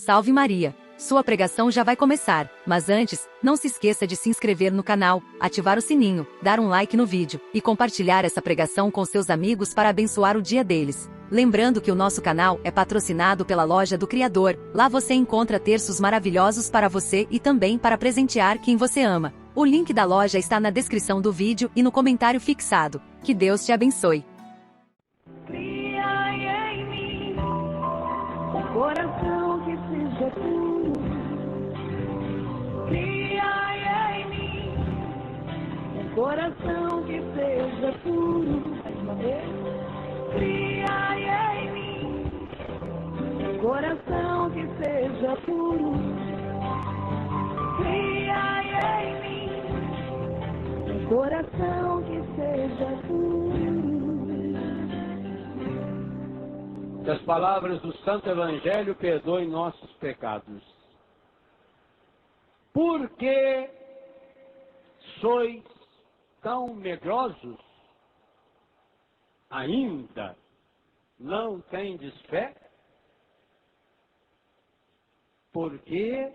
Salve Maria! Sua pregação já vai começar, mas antes, não se esqueça de se inscrever no canal, ativar o sininho, dar um like no vídeo e compartilhar essa pregação com seus amigos para abençoar o dia deles. Lembrando que o nosso canal é patrocinado pela Loja do Criador, lá você encontra terços maravilhosos para você e também para presentear quem você ama. O link da loja está na descrição do vídeo e no comentário fixado. Que Deus te abençoe. Cria em mim um coração que seja puro. Cria em mim um coração que seja puro. Cria em mim um coração que seja puro. Cria em mim um coração que seja puro. Que as palavras do Santo Evangelho perdoem nossos pecados. Por que sois tão medrosos? Ainda não tendes fé? Por que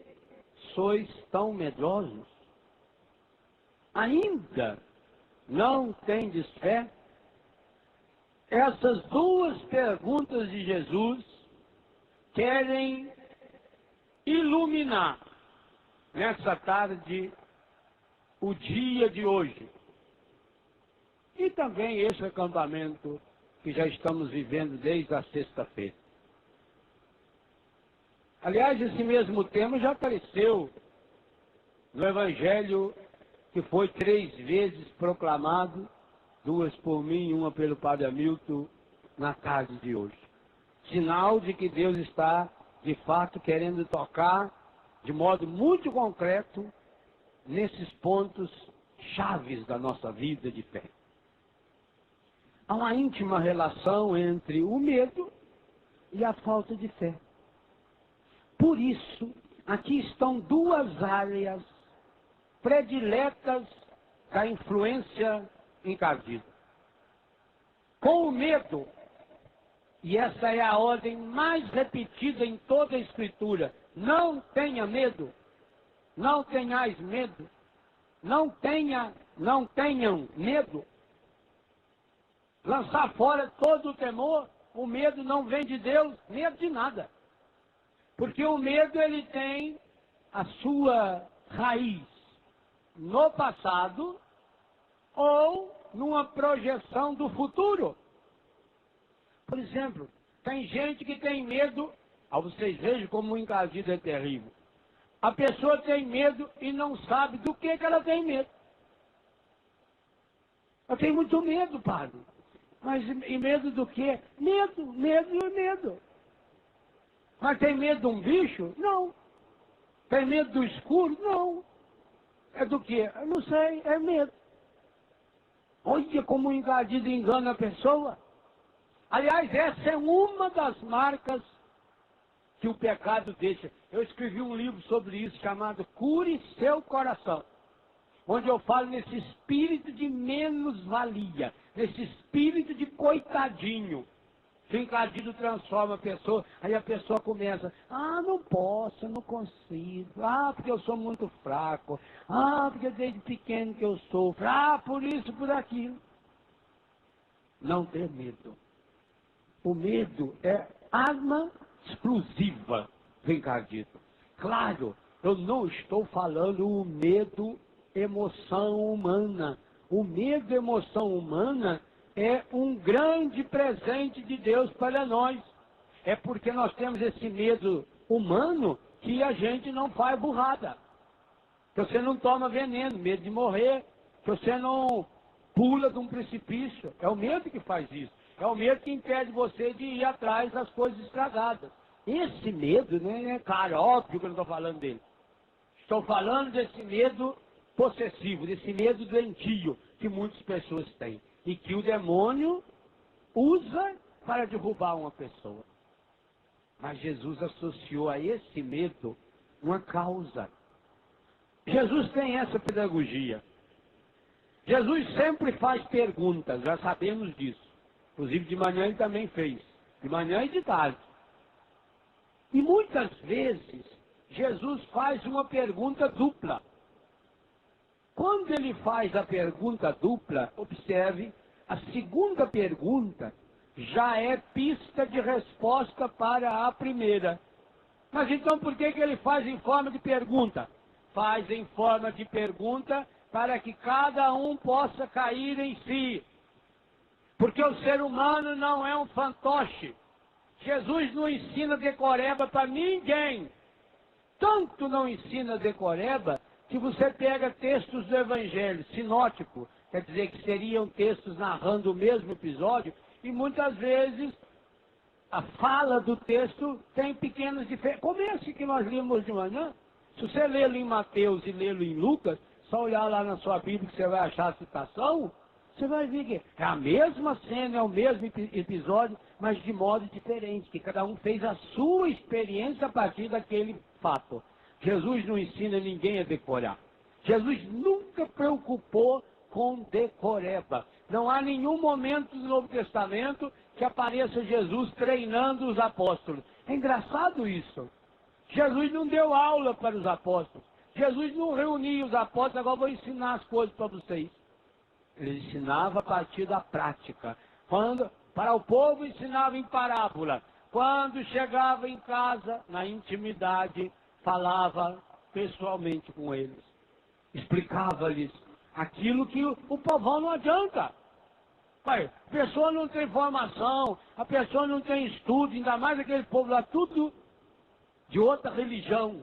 sois tão medrosos? Ainda não tendes fé? Essas duas perguntas de Jesus querem iluminar nessa tarde o dia de hoje. E também esse acampamento que já estamos vivendo desde a sexta-feira. Aliás, esse mesmo tema já apareceu no Evangelho que foi 3 vezes proclamado, 2 por mim e 1 pelo Padre Hamilton, na tarde de hoje. Sinal de que Deus está, de fato, querendo tocar de modo muito concreto nesses pontos chaves da nossa vida de fé. Há uma íntima relação entre o medo e a falta de fé. Por isso, aqui estão 2 áreas prediletas da influência encardida. Com o medo, e essa é a ordem mais repetida em toda a Escritura: não tenha medo, não tenhais medo, não tenham medo. Lançar fora todo o temor. O medo não vem de Deus, medo de nada. Porque o medo, ele tem a sua raiz no passado ou numa projeção do futuro. Por exemplo, tem gente que tem medo, vocês vejam como o encardido é terrível. A pessoa tem medo e não sabe do que ela tem medo. Eu tenho muito medo, padre. Mas e medo do quê? Medo. Mas tem medo de um bicho? Não. Tem medo do escuro? Não. É do quê? Eu não sei, é medo. Olha como o encardido engana a pessoa. Aliás, essa é uma das marcas que o pecado deixa. Eu escrevi um livro sobre isso chamado Cure Seu Coração, onde eu falo nesse espírito de menos-valia, nesse espírito de coitadinho, que o encardido transforma a pessoa. Aí a pessoa começa: não posso, não consigo, porque eu sou muito fraco, porque desde pequeno que eu sofro, por isso, por aquilo. Não ter medo. O medo é arma explosiva do encardido. Claro, eu não estou falando o medo emoção humana. O medo emoção humana é um grande presente de Deus para nós. É porque nós temos esse medo humano que a gente não faz burrada. Que você não toma veneno, medo de morrer, que você não pula de um precipício. É o medo que faz isso. É o medo que impede você de ir atrás das coisas estragadas. Esse medo, né, claro, óbvio que eu não estou falando dele. Estou falando desse medo possessivo, desse medo doentio que muitas pessoas têm. E que o demônio usa para derrubar uma pessoa. Mas Jesus associou a esse medo uma causa. Jesus tem essa pedagogia. Jesus sempre faz perguntas, já sabemos disso. Inclusive de manhã ele também fez. De manhã e de tarde. E muitas vezes, Jesus faz uma pergunta dupla. Quando ele faz a pergunta dupla, observe, a segunda pergunta já é pista de resposta para a primeira. Mas então por que ele faz em forma de pergunta? Faz em forma de pergunta para que cada um possa cair em si. Porque o ser humano não é um fantoche. Jesus não ensina decoreba para ninguém. Tanto não ensina decoreba que você pega textos do Evangelho, sinótico, quer dizer que seriam textos narrando o mesmo episódio, e muitas vezes a fala do texto tem pequenas diferenças. Como esse que nós lemos de manhã, se você lê-lo em Mateus e lê-lo em Lucas, só olhar lá na sua Bíblia que você vai achar a citação, você vai ver que é a mesma cena, é o mesmo episódio, mas de modo diferente, que cada um fez a sua experiência a partir daquele fato. Jesus não ensina ninguém a decorar. Jesus nunca preocupou com decoreba. Não há nenhum momento do Novo Testamento que apareça Jesus treinando os apóstolos. É engraçado isso. Jesus não deu aula para os apóstolos. Jesus não reunia os apóstolos, agora vou ensinar as coisas para vocês. Ele ensinava a partir da prática. Quando, para o povo, ensinava em parábola. Quando chegava em casa, na intimidade, falava pessoalmente com eles. Explicava-lhes aquilo que o povão não adianta. Pai, a pessoa não tem formação, a pessoa não tem estudo, ainda mais aquele povo lá, tudo de outra religião.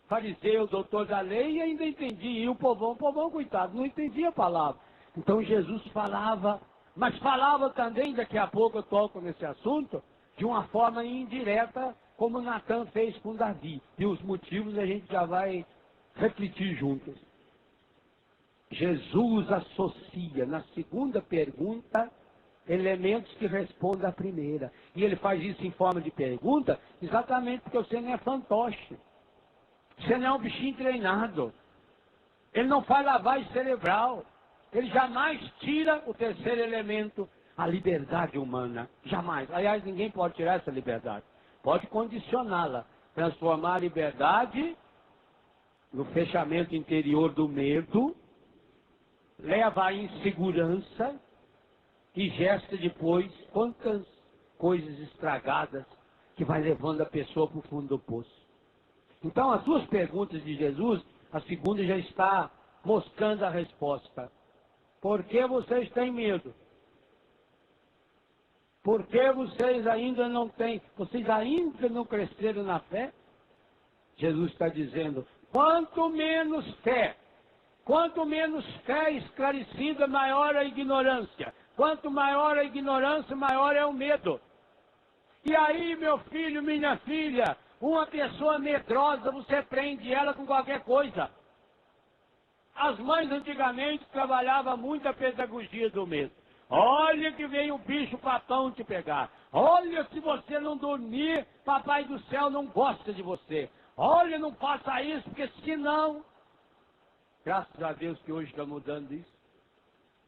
Fariseu, doutor da lei, e ainda entendia. E o povão, coitado, não entendia a palavra. Então Jesus falava, mas falava também, daqui a pouco eu toco nesse assunto, de uma forma indireta, como Natan fez com Davi. E os motivos a gente já vai refletir juntos. Jesus associa na segunda pergunta elementos que respondem à primeira. E ele faz isso em forma de pergunta exatamente porque você não é fantoche. Você não é um bichinho treinado. Ele não faz lavagem cerebral. Ele jamais tira o terceiro elemento, a liberdade humana. Jamais. Aliás, ninguém pode tirar essa liberdade. Pode condicioná-la. Transformar a liberdade no fechamento interior do medo, leva à insegurança e gesta depois quantas coisas estragadas que vai levando a pessoa para o fundo do poço. Então, as duas perguntas de Jesus, a segunda já está mostrando a resposta. Por que vocês têm medo? Por que vocês ainda não têm? Vocês ainda não cresceram na fé? Jesus está dizendo, quanto menos fé esclarecida, maior a ignorância. Quanto maior a ignorância, maior é o medo. E aí, meu filho, minha filha, uma pessoa medrosa, você prende ela com qualquer coisa. As mães antigamente trabalhavam muito a pedagogia do medo. Olha que vem o bicho papão te pegar. Olha, se você não dormir, papai do céu não gosta de você. Olha, não faça isso, porque senão... Graças a Deus que hoje está mudando isso.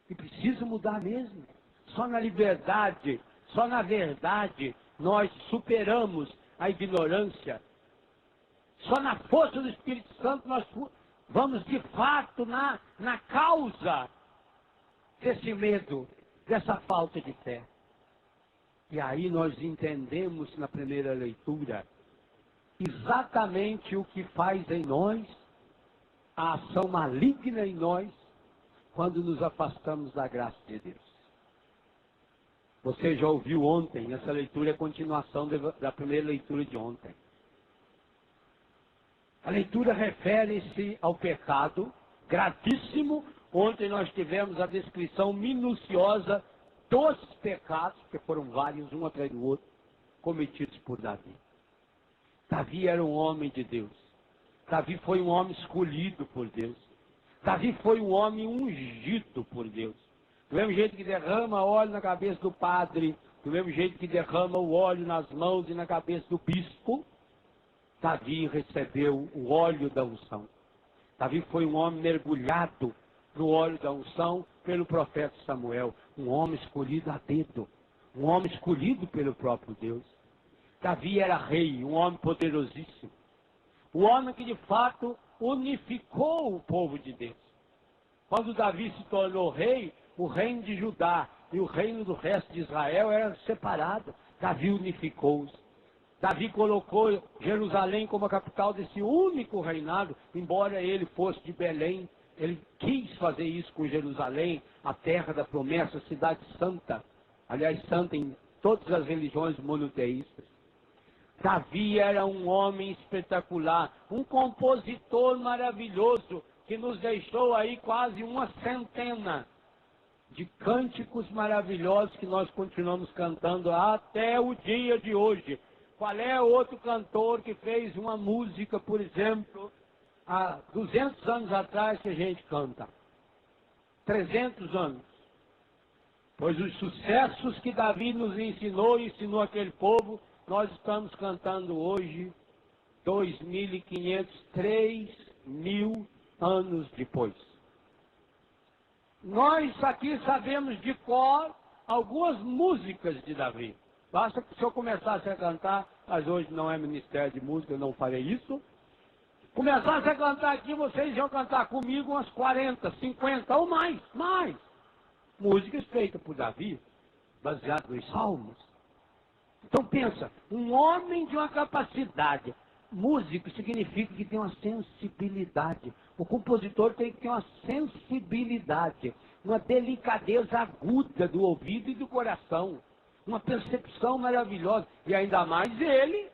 E precisa mudar mesmo. Só na liberdade, só na verdade, nós superamos a ignorância. Só na força do Espírito Santo nós vamos de fato na causa desse medo, dessa falta de fé. E aí nós entendemos na primeira leitura exatamente o que faz em nós a ação maligna em nós quando nos afastamos da graça de Deus. Você já ouviu ontem, essa leitura é a continuação da primeira leitura de ontem. A leitura refere-se ao pecado gravíssimo. Ontem nós tivemos a descrição minuciosa dos pecados, que foram vários, um atrás do outro, cometidos por Davi. Davi era um homem de Deus. Davi foi um homem escolhido por Deus. Davi foi um homem ungido por Deus. Do mesmo jeito que derrama óleo na cabeça do padre, do mesmo jeito que derrama o óleo nas mãos e na cabeça do bispo, Davi recebeu o óleo da unção. Davi foi um homem mergulhado no óleo da unção pelo profeta Samuel. Um homem escolhido a dedo. Um homem escolhido pelo próprio Deus. Davi era rei, um homem poderosíssimo. O homem que de fato unificou o povo de Deus. Quando Davi se tornou rei, o reino de Judá e o reino do resto de Israel eram separados. Davi unificou-os. Davi colocou Jerusalém como a capital desse único reinado, embora ele fosse de Belém. Ele quis fazer isso com Jerusalém, a terra da promessa, a cidade santa. Aliás, santa em todas as religiões monoteístas. Davi era um homem espetacular, um compositor maravilhoso, que nos deixou aí quase uma centena de cânticos maravilhosos que nós continuamos cantando até o dia de hoje. Qual é outro cantor que fez uma música, por exemplo, há 200 anos atrás que a gente canta? 300 anos. Pois os sucessos que Davi nos ensinou e ensinou aquele povo, nós estamos cantando hoje, 2.500, 3.000 anos depois. Nós aqui sabemos de cor algumas músicas de Davi. Basta que se eu começasse a cantar, mas hoje não é ministério de música, eu não farei isso. Começasse a cantar aqui, vocês iam cantar comigo umas 40, 50 ou mais. Músicas feitas por Davi, baseadas nos salmos. Então pensa, um homem de uma capacidade. Músico significa que tem uma sensibilidade. O compositor tem que ter uma sensibilidade, uma delicadeza aguda do ouvido e do coração, uma percepção maravilhosa. E ainda mais ele,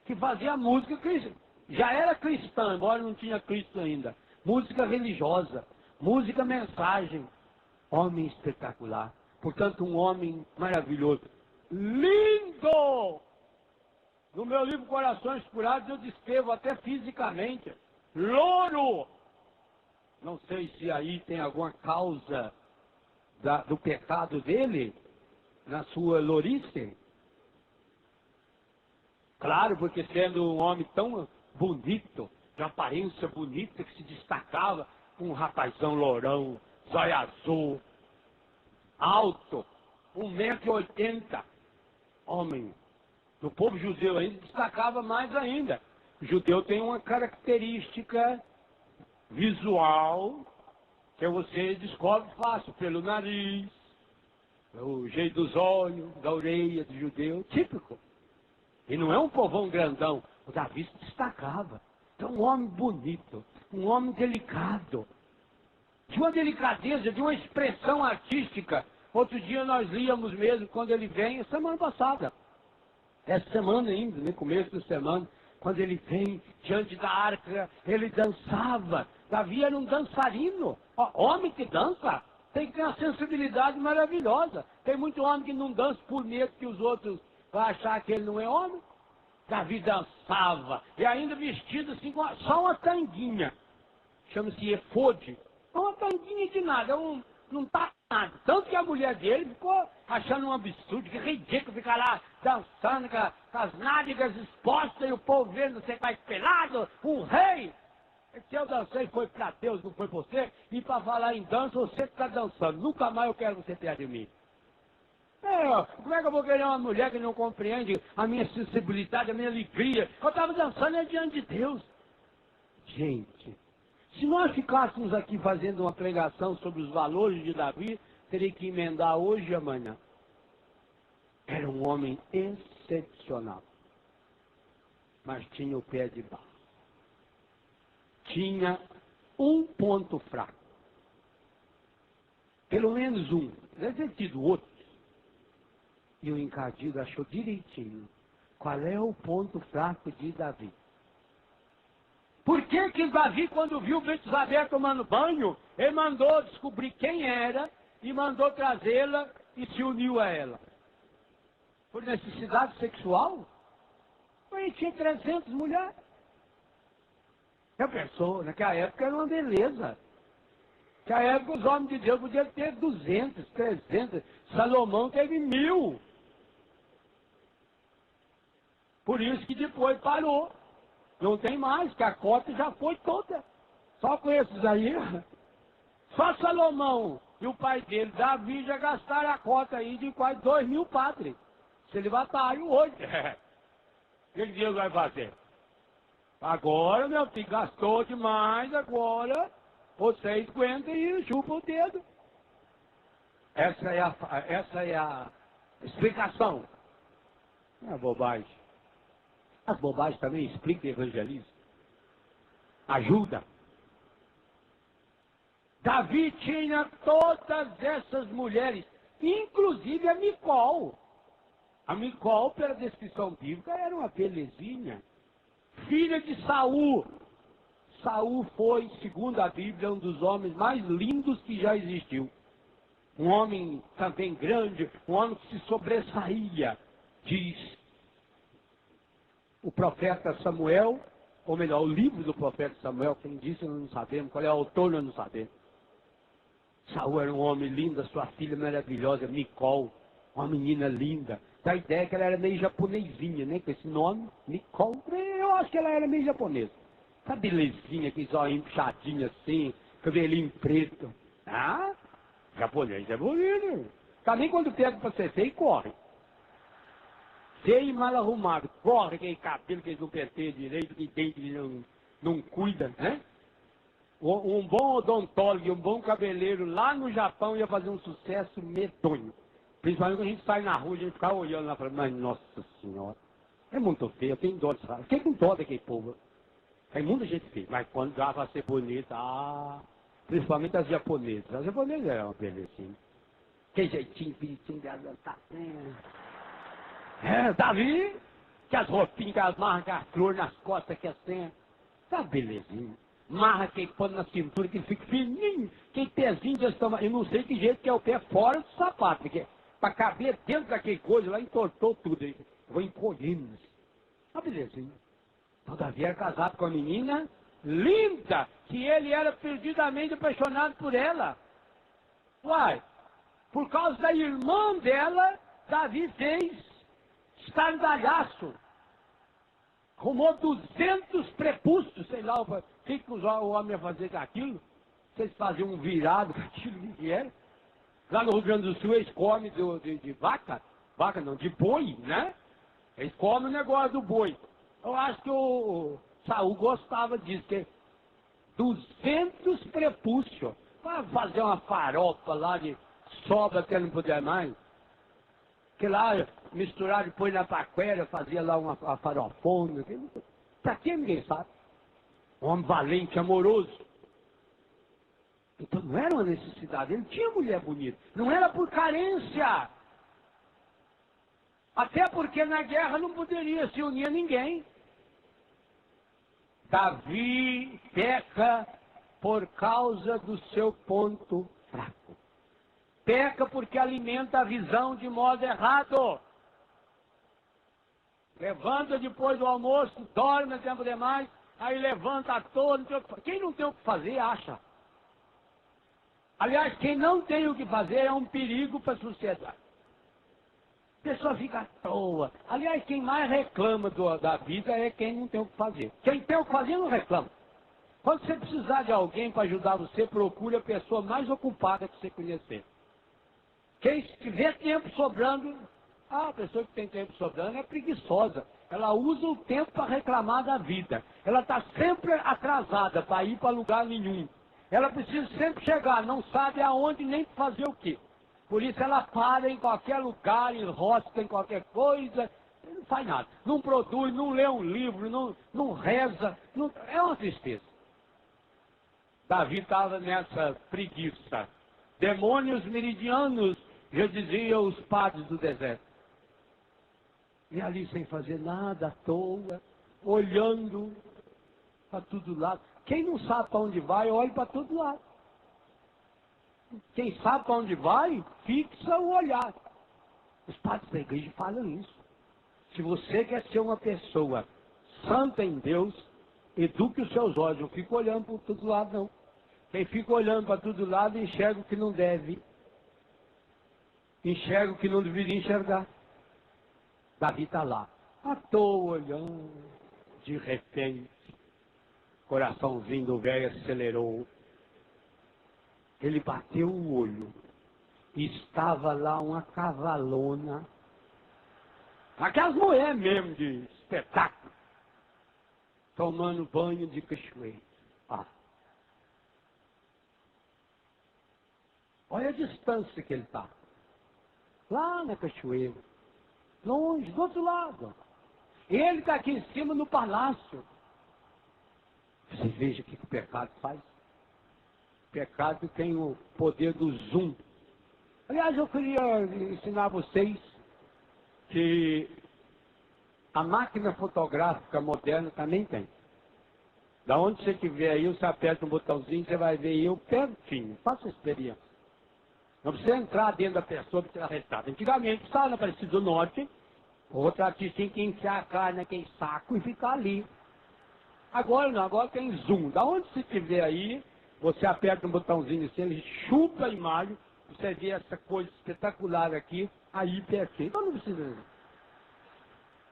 que fazia música cristã. Já era cristã, embora não tinha Cristo ainda. Música religiosa, música mensagem. Homem espetacular. Portanto, um homem maravilhoso. Lindo! No meu livro Corações Curados eu descrevo até fisicamente. Louro! Não sei se aí tem alguma causa do pecado dele, na sua lourice. Claro, porque sendo um homem tão bonito, de aparência bonita, que se destacava, um rapazão lourão, zóio azul, alto, 1,80 m, homem. No povo judeu ainda destacava mais ainda. O judeu tem uma característica visual que você descobre fácil pelo nariz, o jeito dos olhos, da orelha do judeu, típico. E não é um povão grandão. O Davi se destacava. Então, um homem bonito, um homem delicado, de uma delicadeza, de uma expressão artística. Outro dia nós líamos mesmo, quando ele vem, semana passada. Essa semana ainda, no começo da semana, quando ele vem diante da arca, ele dançava. Davi era um dançarino. Homem que dança tem que ter uma sensibilidade maravilhosa. Tem muito homem que não dança por medo que os outros vão achar que ele não é homem. Davi dançava, e ainda vestido assim, com só uma tanguinha. Chama-se efode. Uma tanguinha de nada, não tá nada. Tanto que a mulher dele ficou achando um absurdo, que ridículo ficar lá dançando com as nádegas expostas e o povo vendo você mais pelado, um rei. Se eu dancei foi para Deus, não foi para você. E para falar em dança, você está dançando. Nunca mais eu quero você perto de mim. Como é que eu vou querer uma mulher que não compreende a minha sensibilidade, a minha alegria? Eu estava dançando diante de Deus. Gente, se nós ficássemos aqui fazendo uma pregação sobre os valores de Davi, teria que emendar hoje e amanhã. Era um homem excepcional. Mas tinha o pé de barro. Tinha um ponto fraco. Pelo menos um. Deve ter tido outro. E o encardido achou direitinho qual é o ponto fraco de Davi. Por que Davi, quando viu Betsabé tomando banho, ele mandou descobrir quem era e mandou trazê-la e se uniu a ela? Por necessidade sexual? Ele tinha 300 mulheres. Já pensou? Naquela época era uma beleza. Naquela época os homens de Deus podiam ter 200, 300. Salomão teve 1000. Por isso que depois parou. Não tem mais, que a cota já foi toda. Só com esses aí. Só Salomão e o pai dele, Davi, já gastaram a cota aí de quase 2.000 padres. Celibatário hoje. que Deus vai fazer? Agora, meu filho, gastou demais, agora vocês aguentam e chupam o dedo. Essa é a explicação. Não é bobagem. As bobagens também explicam e evangelizam. Ajuda. Davi tinha todas essas mulheres, inclusive a Micol. A Micol, pela descrição bíblica, era uma belezinha. Filha de Saul. Saul foi, segundo a Bíblia, um dos homens mais lindos que já existiu. Um homem também grande, um homem que se sobressaía, diz o profeta Samuel, ou melhor, o livro do profeta Samuel, quem disse nós não sabemos, qual é o autor nós não sabemos. Saul era um homem lindo, a sua filha maravilhosa, Micol, uma menina linda. Dá a ideia que ela era meio japonesinha, né? Com esse nome, Micol. Eu acho que ela era meio japonesa. Essa belezinha, aqueles olhinhos puxadinhos assim, cabelinho preto. Ah, japonês é bonito. Também quando pega pra ser feio, corre. Feio e mal arrumado. Corre aquele cabelo que eles não penteiam direito, que dente não cuida, né? Um bom odontólogo, um bom cabeleireiro lá no Japão ia fazer um sucesso medonho. Principalmente quando a gente sai na rua, a gente fica olhando lá e fala, mas nossa senhora, é muito feio, eu tenho dó de falar. Fiquei com dó daquele povo. Tem muita gente feia, mas quando dá pra ser bonita, principalmente as japonesas. As japonesas eram uma belezinha. Que jeitinho, bonitinho dela, tá Davi, que as roupinhas, que as marcas, as flores nas costas, que assim, tá belezinha. Marra que põe na cintura, que fica fininho, que pezinho desse tamanho. Eu não sei que jeito que é o pé fora do sapato, porque para caber dentro daquele coisa lá, entortou tudo aí. Vou encolhendo. Uma belezinha. Todavia era casado com uma menina linda, que ele era perdidamente apaixonado por ela. Uai, por causa da irmã dela, Davi fez estardalhaço. Arrumou 200 prepúcios, sei lá, o que o homem ia fazer com aquilo? Vocês faziam um virado com aquilo que era? Lá no Rio Grande do Sul eles comem de vaca não, de boi, né? Eles comem o negócio do boi. Eu acho que o Saul gostava disso, que 200 prepúcios, para fazer uma farofa lá de sobra até não poder mais. Que lá misturar depois na taquera, fazia lá uma farofona. Para que ninguém sabe? Um homem valente, amoroso. Então não era uma necessidade, ele tinha mulher bonita. Não era por carência. Até porque na guerra não poderia se unir a ninguém. Davi peca por causa do seu ponto fraco. Peca porque alimenta a visão de modo errado. Levanta depois do almoço, dorme a tempo demais, aí levanta à toa. Quem não tem o que fazer, acha. Aliás, quem não tem o que fazer é um perigo para a sociedade. A pessoa fica à toa. Aliás, quem mais reclama da vida é quem não tem o que fazer. Quem tem o que fazer não reclama. Quando você precisar de alguém para ajudar você, procure a pessoa mais ocupada que você conhecer. Quem tiver tempo sobrando, a pessoa que tem tempo sobrando é preguiçosa. Ela usa o tempo para reclamar da vida. Ela está sempre atrasada para ir para lugar nenhum. Ela precisa sempre chegar, não sabe aonde nem fazer o quê. Por isso ela para em qualquer lugar, enrosca em qualquer coisa, não faz nada. Não produz, não lê um livro, não reza. É uma tristeza. Davi estava nessa preguiça. Demônios meridianos, já diziam os padres do deserto. E ali sem fazer nada, à toa, olhando para todo lado. Quem não sabe para onde vai, olha para todo lado. Quem sabe para onde vai, fixa o olhar. Os padres da igreja falam isso. Se você quer ser uma pessoa santa em Deus, eduque os seus olhos. Não fica olhando para todo lado, não. Quem fica olhando para todo lado, enxerga o que não deve. Enxerga o que não deveria enxergar. Davi está lá, à toa olhando, de repente, coraçãozinho do velho acelerou. Ele bateu o olho e estava lá uma cavalona Aquelas mulheres mesmo de espetáculo. Tomando banho de cachoeira. Olha a distância que ele está. Lá na cachoeira. Longe, do outro lado. Ele está aqui em cima no palácio. Você veja o que o pecado faz. O pecado tem o poder do zoom. Aliás, eu queria ensinar a vocês que a máquina fotográfica moderna também tem. Da onde você estiver aí, você aperta um botãozinho, você vai ver eu pertinho. Faça a experiência. Não precisa entrar dentro da pessoa para tirar retrato. Antigamente, estava na Aparecida do Norte, outro artista tinha que enfiar a cara naquele saco e ficar ali. Agora não, agora tem zoom. Da onde você estiver aí, você aperta um botãozinho assim, ele chupa a imagem, você vê essa coisa espetacular aqui, aí pertinho. Então não precisa.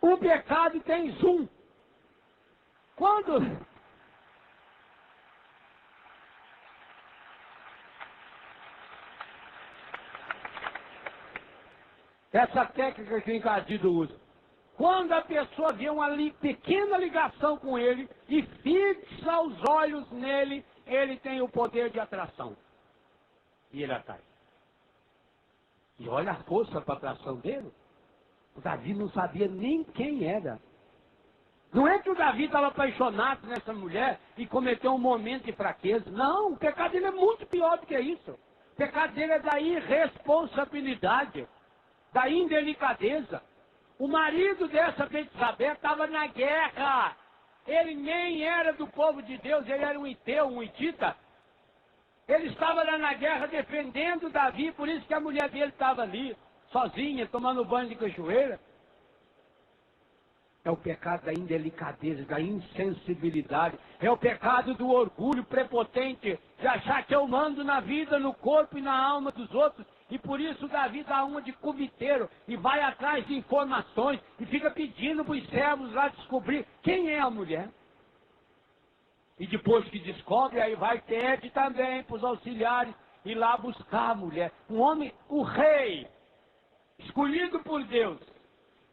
O pecado tem zoom. Quando... Essa técnica que o encardido usa. Quando a pessoa vê uma pequena ligação com ele e fixa os olhos nele, ele tem o poder de atração. E ele atrai. E olha a força para a atração dele. O Davi não sabia nem quem era. Não é que o Davi estava apaixonado nessa mulher e cometeu um momento de fraqueza. Não, o pecado dele é muito pior do que isso. O pecado dele é da irresponsabilidade, da indelicadeza. O marido dessa Betsabé estava na guerra. Ele nem era do povo de Deus, ele era um hiteu, um hitita. Ele estava lá na guerra defendendo Davi, por isso que a mulher dele estava ali, sozinha, tomando banho de cachoeira. É o pecado da indelicadeza, da insensibilidade. É o pecado do orgulho prepotente, de achar que eu mando na vida, no corpo e na alma dos outros. E por isso Davi dá uma de cubiteiro e vai atrás de informações e fica pedindo para os servos lá descobrir quem é a mulher. E depois que descobre, aí vai Tede também para os auxiliares ir lá buscar a mulher. Um homem, o rei, escolhido por Deus,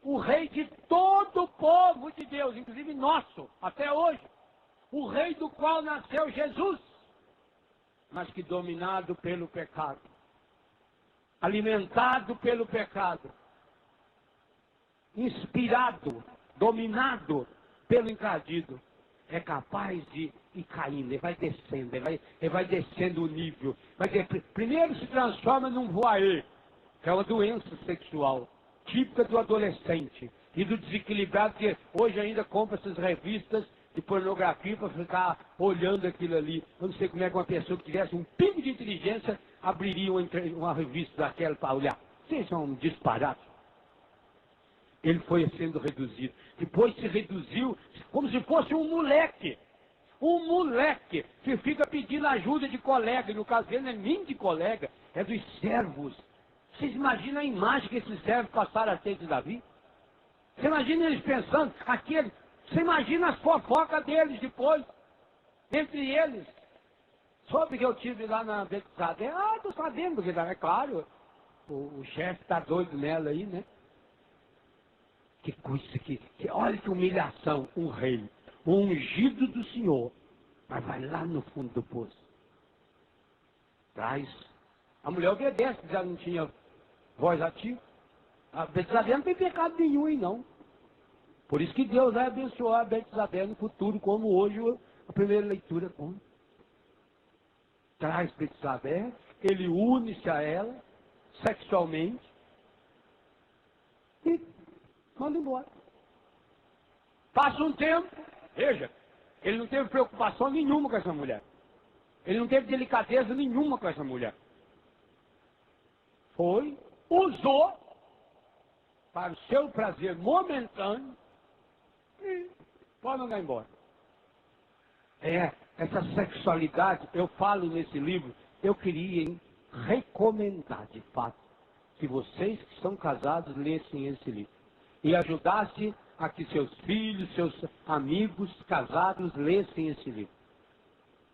o rei de todo o povo de Deus, inclusive nosso, até hoje. O rei do qual nasceu Jesus, mas que dominado pelo pecado, alimentado pelo pecado, inspirado, dominado pelo encardido, é capaz de ir caindo, ele vai descendo, ele vai descendo o nível. Primeiro se transforma num voyeur, que é uma doença sexual, típica do adolescente e do desequilibrado, que hoje ainda compra essas revistas de pornografia para ficar olhando aquilo ali. Eu não sei como é que uma pessoa que tivesse um pingo de inteligência abriria uma revista daquela para olhar. Vocês são um disparate. Ele foi sendo reduzido. Depois se reduziu como se fosse um moleque. Um moleque que fica pedindo ajuda de colega. E no caso dele não é nem de colega, é dos servos. Vocês imaginam a imagem que esses servos passaram a ter de Davi? Você imagina eles pensando, você imagina as fofocas deles depois, entre eles. Soube que eu tive lá na Betsabé. Estou sabendo que é claro, o chefe está doido nela aí, né? Que coisa que olha que humilhação, um rei, o ungido do Senhor, mas vai lá no fundo do poço. Traz. A mulher obedece, já não tinha voz ativa. A Betsabé não tem pecado nenhum aí, não. Por isso que Deus vai abençoar a Betsabé no futuro, como hoje a primeira leitura conta. Traz Betsabé, ele une-se a ela, sexualmente, e manda embora. Passa um tempo, veja, ele não teve preocupação nenhuma com essa mulher. Ele não teve delicadeza nenhuma com essa mulher. Foi, usou, para o seu prazer momentâneo, e pode mandar embora. Essa sexualidade, eu falo nesse livro, eu queria recomendar, de fato, que vocês que são casados lessem esse livro. E ajudasse a que seus filhos, seus amigos casados lessem esse livro.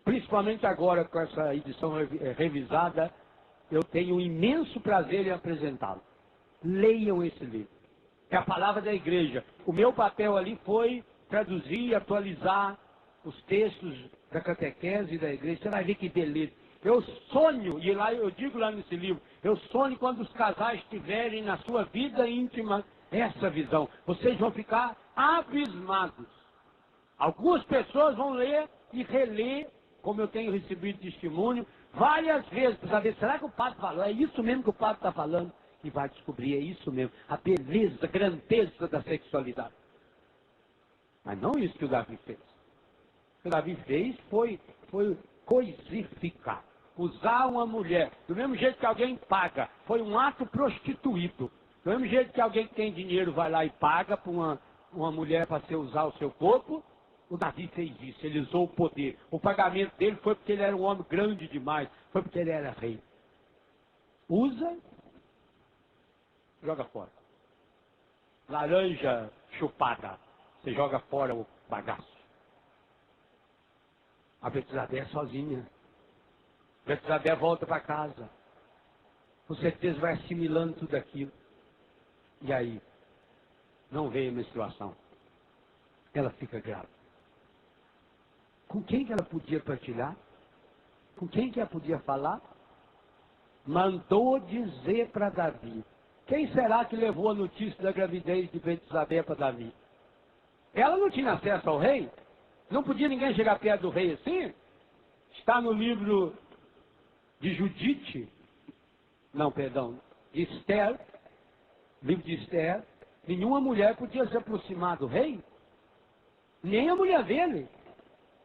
Principalmente agora com essa edição revisada, eu tenho um imenso prazer em apresentá-lo. Leiam esse livro. É a palavra da igreja. O meu papel ali foi traduzir e atualizar os textos da catequese da igreja. Você vai ver que beleza. Eu sonho, e lá eu digo lá nesse livro, eu sonho quando os casais tiverem na sua vida íntima essa visão. Vocês vão ficar abismados. Algumas pessoas vão ler e reler, como eu tenho recebido testemunho, várias vezes, para saber, será que o padre falou? É isso mesmo que o padre está falando? E vai descobrir, é isso mesmo, a beleza, a grandeza da sexualidade. Mas não isso que o Davi fez. O que o Davi fez foi coisificar, usar uma mulher, do mesmo jeito que alguém paga, foi um ato prostituído. Do mesmo jeito que alguém que tem dinheiro vai lá e paga para uma mulher para você usar o seu corpo, o Davi fez isso, ele usou o poder. O pagamento dele foi porque ele era um homem grande demais, foi porque ele era rei. Usa, joga fora. Laranja chupada, você joga fora o bagaço. A Betsabé é sozinha. Betsabé volta para casa. Com certeza vai assimilando tudo aquilo. E aí, não veio a menstruação. Ela fica grávida. Com quem que ela podia partilhar? Com quem que ela podia falar? Mandou dizer para Davi. Quem será que levou a notícia da gravidez de Betsabé para Davi? Ela não tinha acesso ao rei? Não podia ninguém chegar perto do rei assim? Está no livro de Judite, não, perdão, de Esther, livro de Esther, nenhuma mulher podia se aproximar do rei, nem a mulher dele.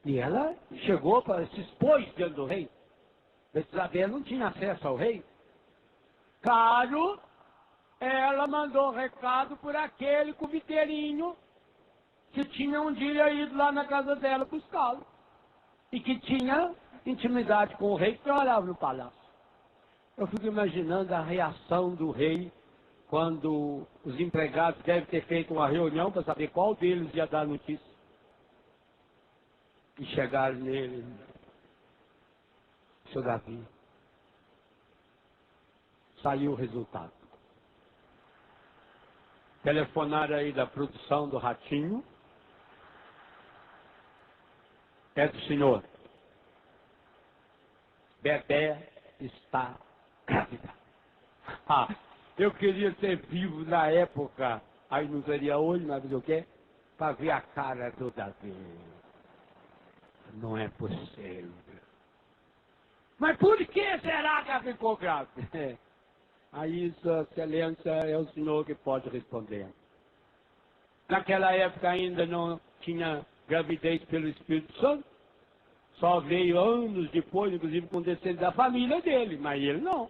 E ela chegou para se expor diante do rei. Betsabé não tinha acesso ao rei. Claro, ela mandou recado por aquele cubiteirinho que tinha um dia ido lá na casa dela buscá-lo. E que tinha intimidade com o rei que trabalhava no palácio. Eu fico imaginando a reação do rei quando os empregados devem ter feito uma reunião para saber qual deles ia dar notícia. E chegaram nele, seu Davi, saiu o resultado. Telefonaram aí da produção do Ratinho. É do senhor. Bebé está grávida. Ah, eu queria ser vivo na época, aí não seria hoje, mas o quê? Para ver a cara do Davi. Não é possível. Mas por que será que ela ficou grávida? Aí, Sua Excelência, é o senhor que pode responder. Naquela época ainda não tinha gravidez pelo Espírito Santo. Só veio anos depois, inclusive com descendentes da família dele, mas ele não.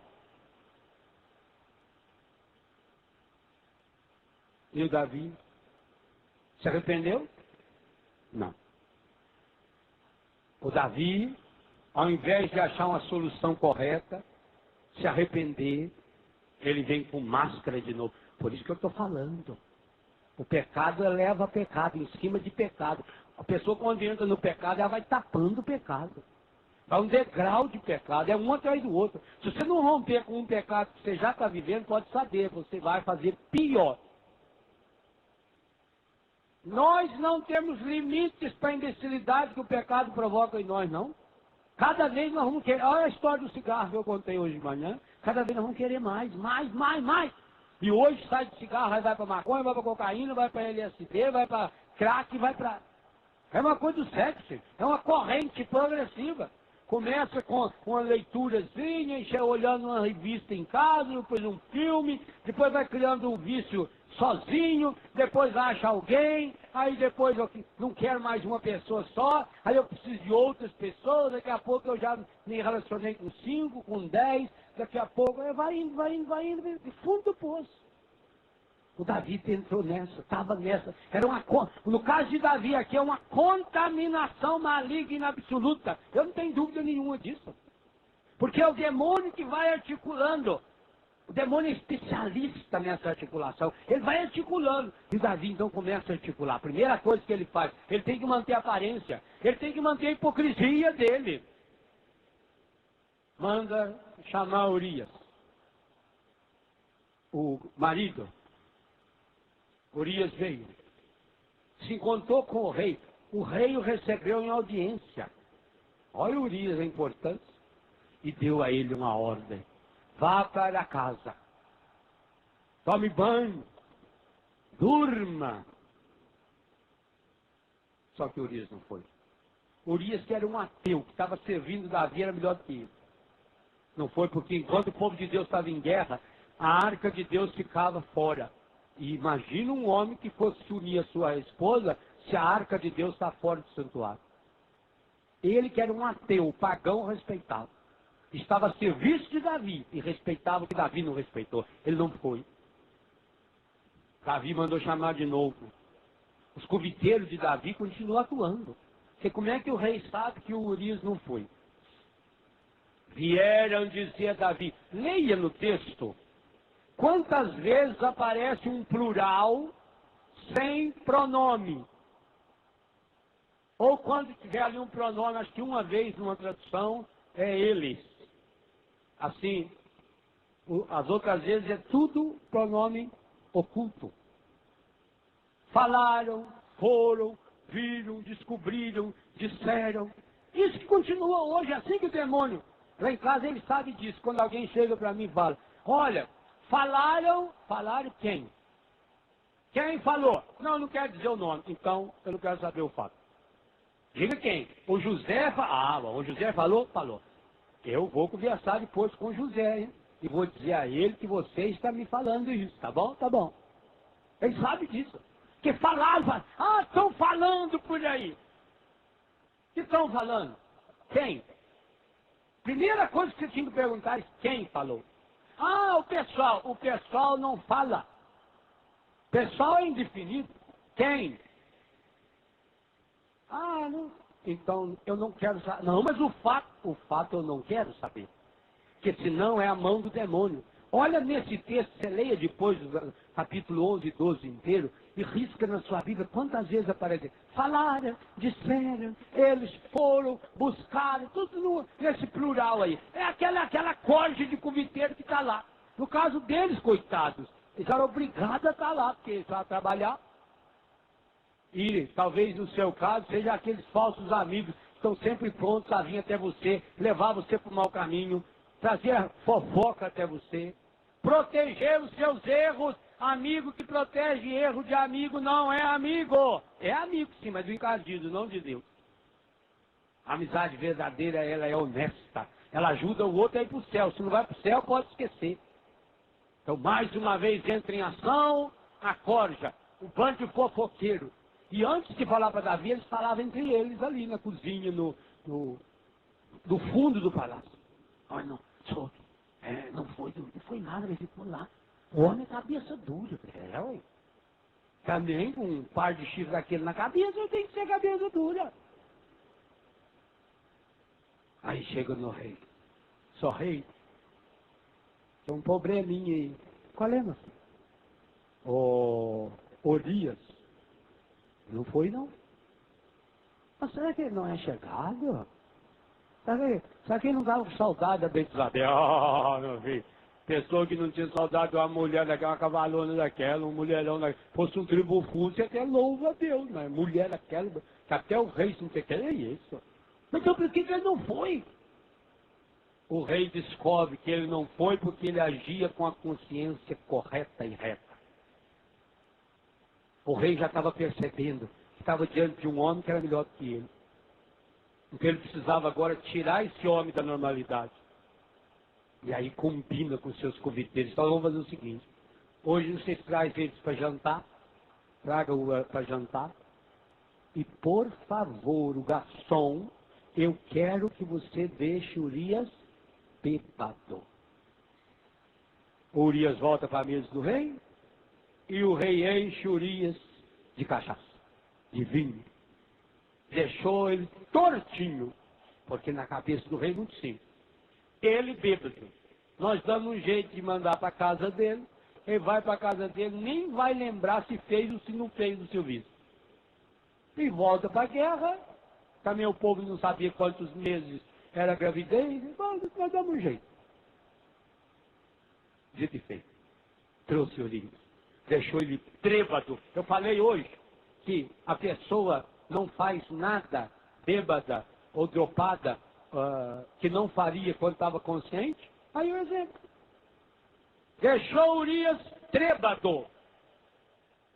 E o Davi se arrependeu? Não. O Davi, ao invés de achar uma solução correta, se arrepender, ele vem com máscara de novo. Por isso que eu estou falando. O pecado leva a pecado, em cima de pecado. A pessoa quando entra no pecado, ela vai tapando o pecado. Vai um degrau de pecado, é um atrás do outro. Se você não romper com um pecado que você já está vivendo, pode saber, você vai fazer pior. Nós não temos limites para a imbecilidade que o pecado provoca em nós, não. Cada vez nós vamos querer, olha a história do cigarro que eu contei hoje de manhã, cada vez nós vamos querer mais. E hoje sai de cigarro, aí vai para maconha, vai para cocaína, vai para LSD, vai para crack, vai para... É uma coisa do sexo, é uma corrente progressiva. Começa com uma leiturazinha, olhando uma revista em casa, depois um filme, depois vai criando um vício sozinho, depois acha alguém, aí depois eu não quero mais uma pessoa só, aí eu preciso de outras pessoas, daqui a pouco eu já me relacionei com 5, com 10, daqui a pouco vai indo, de fundo do poço. O Davi entrou nessa, estava nessa. No caso de Davi aqui, é uma contaminação maligna absoluta. Eu não tenho dúvida nenhuma disso. Porque é o demônio que vai articulando. O demônio é especialista nessa articulação. Ele vai articulando. E Davi então começa a articular. A primeira coisa que ele faz, ele tem que manter a aparência. Ele tem que manter a hipocrisia dele. Manda chamar Urias, o marido. Urias veio, se encontrou com o rei o recebeu em audiência. Olha Urias a importância. E deu a ele uma ordem: vá para a casa, tome banho, durma. Só que Urias não foi. Urias, que era um ateu, que estava servindo Davi, era melhor que ele. Não foi, porque enquanto o povo de Deus estava em guerra, a arca de Deus ficava fora. E imagina um homem que fosse unir a sua esposa se a arca de Deus está fora do santuário. Ele, que era um ateu, pagão, respeitava. Estava a serviço de Davi e respeitava o que Davi não respeitou. Ele não foi. Davi mandou chamar de novo. Os coviteiros de Davi continuam atuando. Porque como é que o rei sabe que o Urias não foi? Vieram dizer a Davi, leia no texto, quantas vezes aparece um plural sem pronome? Ou quando tiver ali um pronome, acho que uma vez numa tradução, é eles. Assim, as outras vezes é tudo pronome oculto. Falaram, foram, viram, descobriram, disseram. Isso que continua hoje, é assim que o demônio. Lá em casa ele sabe disso. Quando alguém chega para mim e fala, olha, falaram quem? Quem falou? Não, não quero dizer o nome. Então, eu não quero saber o fato. Diga quem? O José falou. O José falou? Falou. Eu vou conversar depois com o José, hein? E vou dizer a ele que você está me falando isso. Tá bom? Tá bom. Ele sabe disso. Que falava, estão falando por aí. O que estão falando? Quem? Primeira coisa que você tinha que perguntar é quem falou. O pessoal. O pessoal não fala. Pessoal é indefinido. Quem? Não. Então eu não quero saber. Não, mas o fato eu não quero saber. Porque senão é a mão do demônio. Olha nesse texto, você leia depois do capítulo 11 e 12 inteiro e risca na sua Bíblia quantas vezes aparece. Falaram, disseram, eles foram, buscaram, tudo nesse plural aí. É aquela corte de coviteiro que está lá. No caso deles, coitados, eles eram obrigados a estar lá, porque eles vão trabalhar. E talvez no seu caso seja aqueles falsos amigos que estão sempre prontos a vir até você, levar você para o mau caminho, trazer fofoca até você, proteger os seus erros. Amigo que protege erro de amigo não é amigo. É amigo sim, mas do encardido, não de Deus. A amizade verdadeira, ela é honesta. Ela ajuda o outro a ir para o céu. Se não vai para o céu, pode esquecer. Então, mais uma vez, entra em ação a corja, o bando de fofoqueiro. E antes de falar para Davi, eles falavam entre eles ali na cozinha, no fundo do palácio. Olha, não, senhor, não foi nada, ele ficou lá. O homem é cabeça dura. Ué. Também com um par de chifres daquele na cabeça, eu tenho que ser cabeça dura. Aí chega no rei. Só rei, tem um probleminha aí. Qual é, meu filho? Urias. Não foi, não. Mas será que ele não é chegado? Será que ele não estava com saudade da Betsabé? Meu filho. Pessoa que não tinha saudade de uma mulher daquela, uma cavalona daquela, um mulherão daquela. Fosse um tribufu, você até louva a Deus, mas mulher daquela, que até o rei não quer é isso. Mas então por que ele não foi? O rei descobre que ele não foi porque ele agia com a consciência correta e reta. O rei já estava percebendo que estava diante de um homem que era melhor do que ele. Então ele precisava agora tirar esse homem da normalidade. E aí combina com seus conviteiros. Então vamos fazer o seguinte. Hoje vocês trazem eles para jantar. Tragam para jantar. E por favor, o garçom, eu quero que você deixe Urias bêbado. Urias volta para a mesa do rei. E o rei enche Urias de cachaça, de vinho. Deixou ele tortinho. Porque na cabeça do rei é muito simples. Ele bêbado. Nós damos um jeito de mandar para a casa dele. Ele vai para a casa dele, nem vai lembrar se fez ou se não fez o serviço. E volta para a guerra. Também o povo não sabia quantos meses era a gravidez. Nós damos um jeito. Dito e feito. Trouxe Urias. deixou ele trêbado. Eu falei hoje que a pessoa não faz nada bêbada ou dropada que não faria quando estava consciente. Aí o exemplo. Deixou Urias trêbado.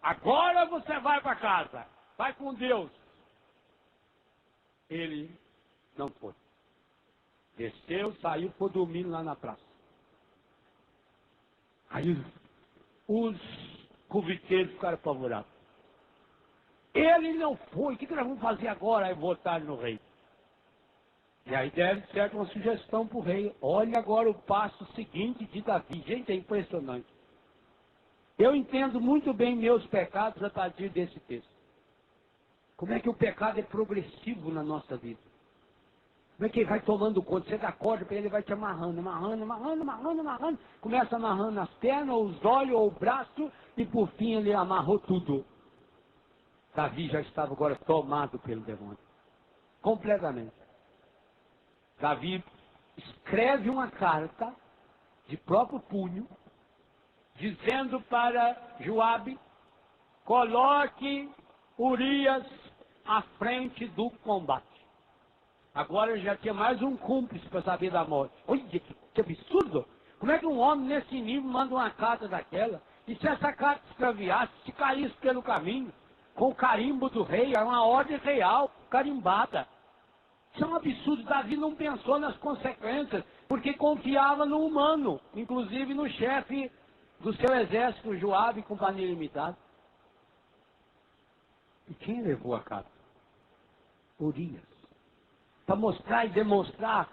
Agora você vai para casa. Vai com Deus. Ele não foi. Desceu, saiu, foi dormindo lá na praça. Aí os conviteiros ficaram apavorados. Ele não foi. O que nós vamos fazer agora? Aí votar no rei. E aí deve ser uma sugestão para o rei. Olha agora o passo seguinte de Davi. Gente, é impressionante. Eu entendo muito bem meus pecados a partir desse texto. Como é que o pecado é progressivo na nossa vida? Como é que ele vai tomando conta? Você dá corda para ele, vai te amarrando. Começa amarrando as pernas, os olhos, ou o braço, e por fim ele amarrou tudo. Davi já estava agora tomado pelo demônio. Completamente. Davi escreve uma carta de próprio punho, dizendo para Joabe, coloque Urias à frente do combate. Agora já tinha mais um cúmplice para saber da morte. Olha que absurdo! Como é que um homem nesse nível manda uma carta daquela? E se essa carta extraviasse, se caísse pelo caminho, com o carimbo do rei, é uma ordem real, carimbada. Isso é um absurdo. Davi não pensou nas consequências, porque confiava no humano, inclusive no chefe do seu exército, Joabe e companhia limitada. E quem levou a carta? Urias. Para mostrar e demonstrar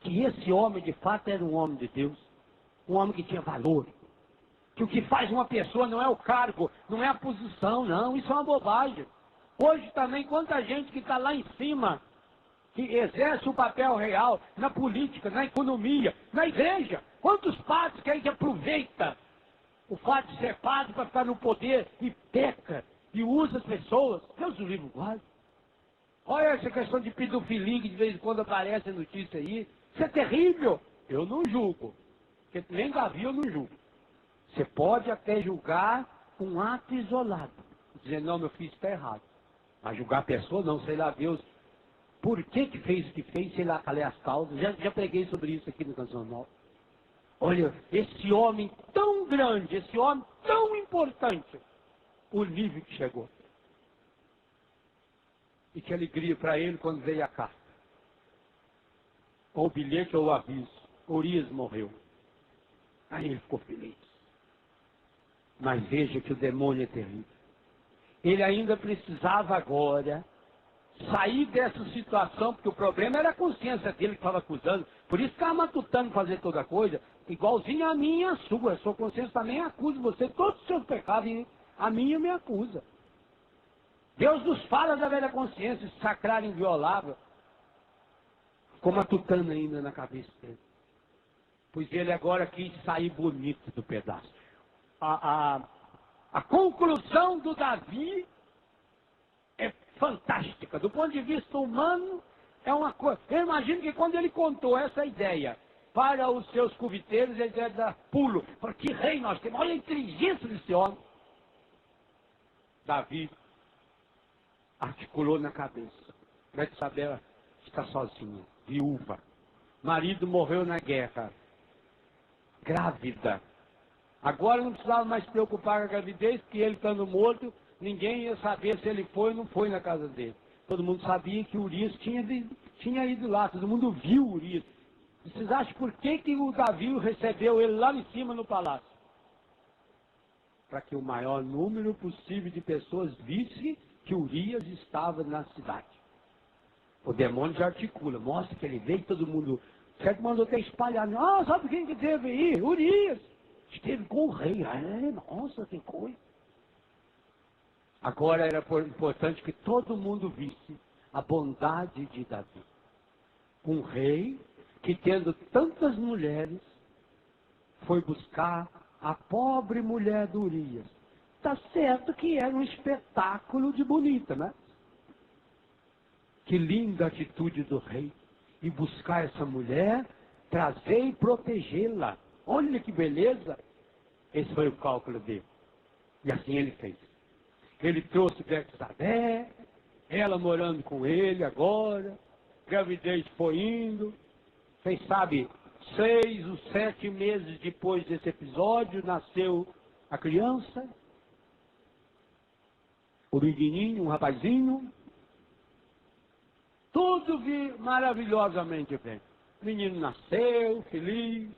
que esse homem de fato era um homem de Deus, um homem que tinha valor. Que o que faz uma pessoa não é o cargo, não é a posição, não, isso é uma bobagem. Hoje também, quanta gente que está lá em cima, que exerce o papel real na política, na economia, na igreja. Quantos padres que a gente aproveita o fato de ser padre para ficar no poder e peca e usa as pessoas? Deus o livre guarda. Olha essa questão de pedofilia que de vez em quando aparece a notícia aí. Isso é terrível. Eu não julgo. Porque nem Davi eu não julgo. Você pode até julgar um ato isolado. Dizendo, não, meu filho está errado. Mas julgar a pessoa, não, sei lá, Deus, por que fez o que fez, sei lá, qual é as causas. Já preguei sobre isso aqui no Canção Nova. Olha, esse homem tão grande, esse homem tão importante, o nível que chegou. E que alegria para ele quando veio a carta. Ou o bilhete ou o aviso. Urias morreu. Aí ele ficou feliz. Mas veja que o demônio é terrível. Ele ainda precisava agora sair dessa situação, porque o problema era a consciência dele que estava acusando. Por isso estava matutando fazer toda coisa, igualzinho a minha e a sua. A sua consciência também acusa você, todos os seus pecados, e a minha me acusa. Deus nos fala da velha consciência, sacrário inviolável. Ficou matutando ainda na cabeça dele. Pois ele agora quis sair bonito do pedaço. A conclusão do Davi é fantástica. Do ponto de vista humano, é uma coisa. Eu imagino que quando ele contou essa ideia para os seus conviteiros, ele deve dar pulo. Porque que rei nós temos? Olha a inteligência desse homem. Davi articulou na cabeça. Betsabé está sozinha, viúva. Marido morreu na guerra. Grávida. Agora não precisava mais se preocupar com a gravidez, porque ele estando morto, ninguém ia saber se ele foi ou não foi na casa dele. Todo mundo sabia que Urias tinha ido lá, todo mundo viu Urias. E vocês acham por que o Davi recebeu ele lá em cima no palácio? Para que o maior número possível de pessoas visse que Urias estava na cidade. O demônio já articula, mostra que ele veio, todo mundo, certo, mandou até espalhar. Ah, sabe quem que teve aí? Urias. Esteve com o rei. Nossa, que coisa. Agora era importante que todo mundo visse a bondade de Davi. Um rei que, tendo tantas mulheres, foi buscar a pobre mulher de Urias. Está certo que era um espetáculo de bonita, né? Que linda atitude do rei. E buscar essa mulher, trazer e protegê-la. Olha que beleza. Esse foi o cálculo dele. E assim ele fez. Ele trouxe Betsabé, ela morando com ele agora, gravidez foi indo. Vocês sabem, 6 ou 7 meses depois desse episódio, nasceu a criança, o menininho, um rapazinho. Tudo maravilhosamente bem. O menino nasceu, feliz.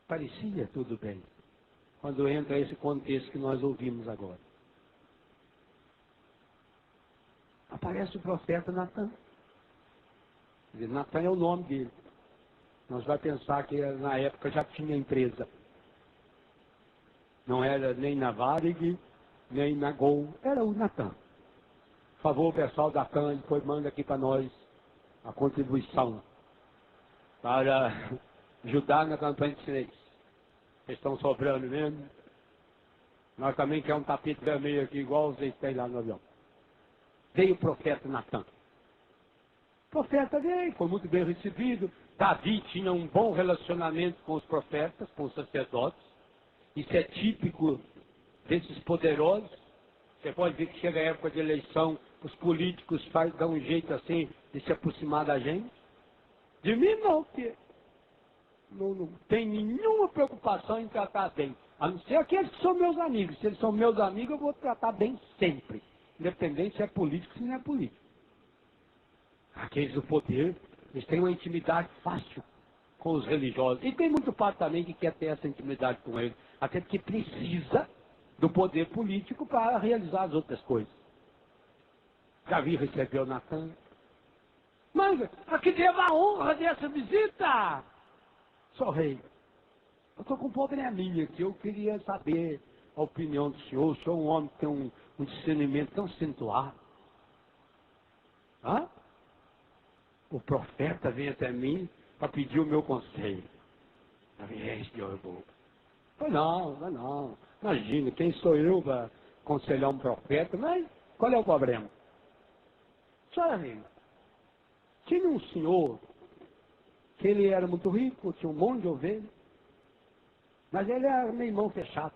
Parecia tudo bem. Quando entra esse contexto que nós ouvimos agora. Aparece o profeta Natan. Natan é o nome dele. Nós vamos pensar que na época já tinha empresa. Não era nem na Varig, nem na Gol. Era o Natan. Por favor, o pessoal da TAM, depois manda aqui para nós a contribuição para ajudar na campanha de chinês. Vocês estão sobrando mesmo. Nós também queremos um tapete vermelho aqui, igual vocês têm lá no avião. Veio o profeta Natan. O profeta veio, foi muito bem recebido. Davi tinha um bom relacionamento com os profetas, com os sacerdotes. Isso é típico desses poderosos. Você pode ver que chega a época de eleição, os políticos dão um jeito assim de se aproximar da gente. De mim não, porque não tem nenhuma preocupação em tratar bem. A não ser aqueles que são meus amigos. Se eles são meus amigos, eu vou tratar bem sempre. Independente se é político ou se não é político. Aqueles do poder, eles têm uma intimidade fácil com os religiosos. E tem muito padre também que quer ter essa intimidade com eles. Até porque precisa do poder político para realizar as outras coisas. Davi recebeu Natan. Mas a que devo a honra dessa visita? Sou rei. Eu estou com um probleminha aqui. Eu queria saber a opinião do senhor. O senhor é um homem que tem um discernimento tão acentuado. Hã? O profeta vem até mim para pedir o meu conselho. Não. Imagina, quem sou eu para aconselhar um profeta? Mas qual é o problema? Senhora rei, tinha um senhor que ele era muito rico, tinha um monte de ovelhas, mas ele era meio mão fechado.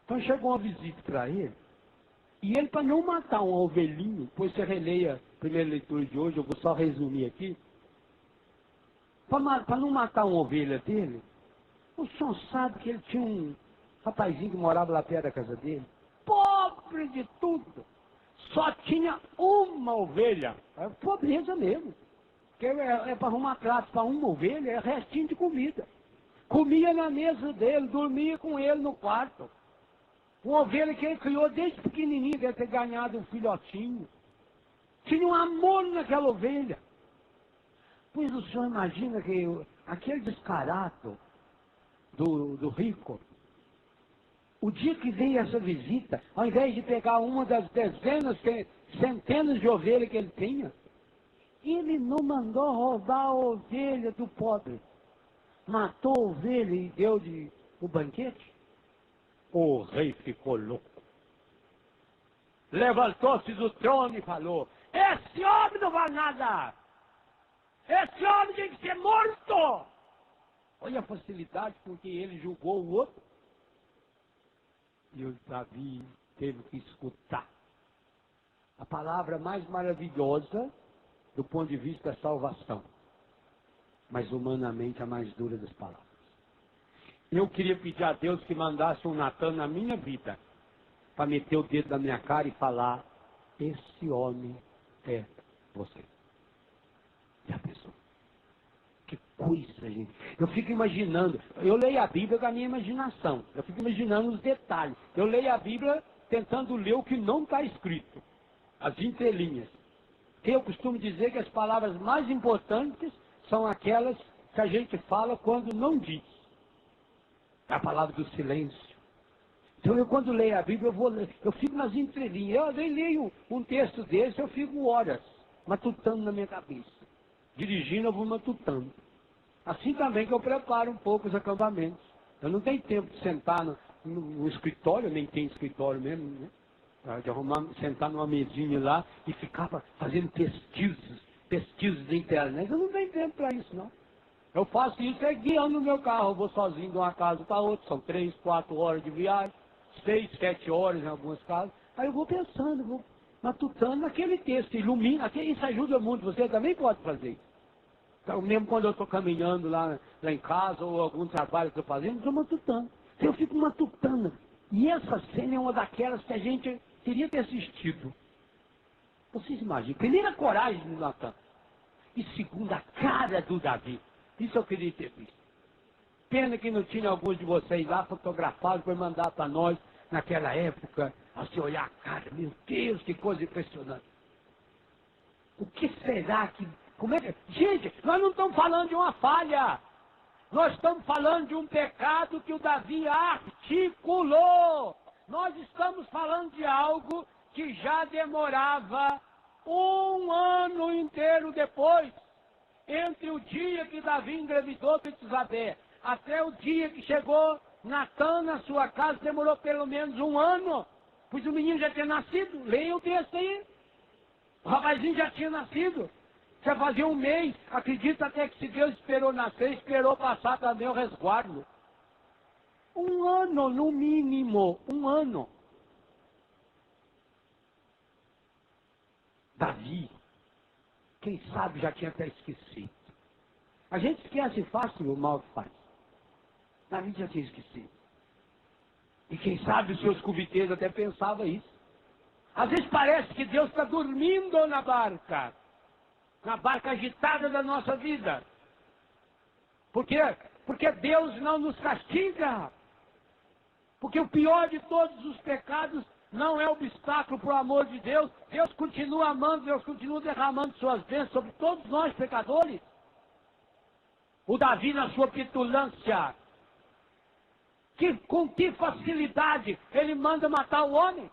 Então chegou uma visita para ele, e ele, para não matar um ovelhinho, depois você releia a primeira leitura de hoje, eu vou só resumir aqui, para não matar uma ovelha dele, o senhor sabe que ele tinha um rapazinho que morava lá perto da casa dele, pobre de tudo, só tinha uma ovelha, é pobreza mesmo, porque é para arrumar prato para uma ovelha, é restinho de comida. Comia na mesa dele, dormia com ele no quarto. Uma ovelha que ele criou desde pequenininho, deve ter ganhado um filhotinho. Tinha um amor naquela ovelha. Pois o senhor imagina que aquele descarado do rico, o dia que veio essa visita, ao invés de pegar uma das dezenas, centenas de ovelhas que ele tinha, ele não mandou roubar a ovelha do pobre. Matou a ovelha e deu o banquete. O rei ficou louco. Levantou-se do trono e falou: esse homem não vale nada! Esse homem tem que ser morto! Olha a facilidade com que ele julgou o outro. E o Davi teve que escutar a palavra mais maravilhosa do ponto de vista da salvação, mas humanamente a mais dura das palavras. Eu queria pedir a Deus que mandasse um Natan na minha vida, para meter o dedo na minha cara e falar: esse homem é você. Já pensou? Que coisa, gente. Eu fico imaginando, eu leio a Bíblia com a minha imaginação, eu fico imaginando os detalhes. Eu leio a Bíblia tentando ler o que não está escrito, as entrelinhas. Que eu costumo dizer que as palavras mais importantes são aquelas que a gente fala quando não diz. É a palavra do silêncio. Então eu quando leio a Bíblia, eu fico nas entrelinhas. Eu nem leio um texto desse, eu fico horas matutando na minha cabeça. Dirigindo, eu vou matutando. Assim também que eu preparo um pouco os acampamentos. Eu não tenho tempo de sentar no escritório, nem tenho escritório mesmo, né? De arrumar, sentar numa mesinha lá e ficar fazendo pesquisas de internet. Eu não tenho tempo para isso, não. Eu faço isso guiando o meu carro. Eu vou sozinho de uma casa para outra. São 3, 4 horas de viagem. 6, 7 horas em algumas casas. Aí eu vou pensando, vou matutando naquele texto. Ilumina. Isso ajuda muito. Você também pode fazer isso. Então, mesmo quando eu estou caminhando lá em casa ou algum trabalho que eu estou fazendo, eu estou matutando. Então, eu fico matutando. E essa cena é uma daquelas que a gente teria que ter assistido. Vocês imaginam. Primeiro, a coragem de Natan. E segundo, a cara do Davi. Isso eu queria ter visto. Pena que não tinha alguns de vocês lá fotografados para mandar para nós naquela época. Assim, olhar a cara. Meu Deus, que coisa impressionante. O que será que... Como é que... Gente, nós não estamos falando de uma falha. Nós estamos falando de um pecado que o Davi articulou. Nós estamos falando de algo que já demorava um ano inteiro depois, entre o dia que Davi engravidou de Betsabé, até o dia que chegou Natan na sua casa, demorou pelo menos um ano, pois o menino já tinha nascido. Leia o texto aí. O rapazinho já tinha nascido. Já fazia um mês. Acredita até que se Deus esperou nascer, esperou passar também o resguardo. Um ano, no mínimo. Um ano. Davi, quem sabe já tinha até esquecido. A gente esquece fácil o mal que faz. Davi já tinha esquecido. E quem sabe os seus cubiteiros até pensavam isso. Às vezes parece que Deus está dormindo na barca agitada da nossa vida. Por quê? Porque Deus não nos castiga. Porque o pior de todos os pecados não é obstáculo para o amor de Deus. Deus continua amando, Deus continua derramando suas bênçãos sobre todos nós pecadores. O Davi, na sua petulância, com que facilidade ele manda matar o homem.